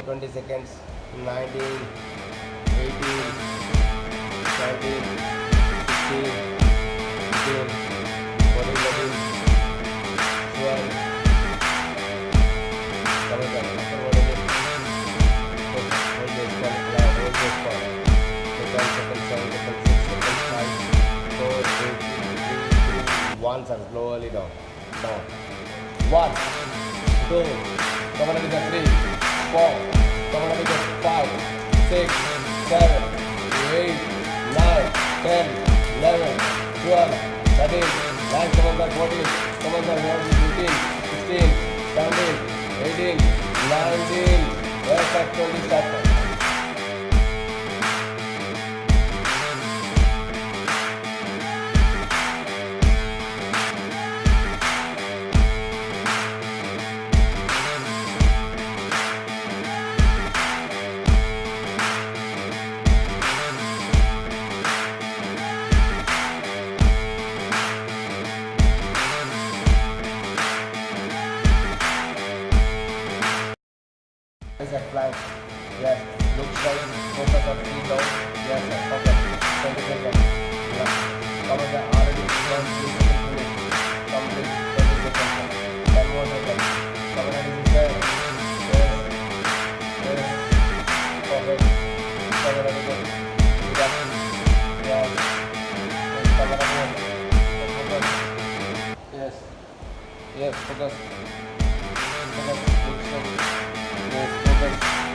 20 seconds. 19, 18, 17, 16, 15, 14, 13, 12. Come on, upper body lift. Hold this one, hold this one. 10 seconds, 7 seconds, 6 seconds, 5, 4, 3, 2, 1, sir. Slowly down. Down. 1, 2, come on, 3, 4. Come on, 5, 6, 7, 8, 9, 10, 11, 12, 13, 9, come on, 14, come on, 15, 16, 17, 18, 19, perfect, 20, stop. At plank. Yes. Look straight. Focus on feet down. Yes, sir. Focus. 20 seconds. Yeah. Come on, already 3 seconds finish. Complete 20 seconds. 10 more seconds. Come on, this is there. Yes. Yes. Perfect. Come on, again. Do that. Yes. Yes. Come on, again. Focus. Yes. Yes. Focus. Focus. Look straight. Yes, focus.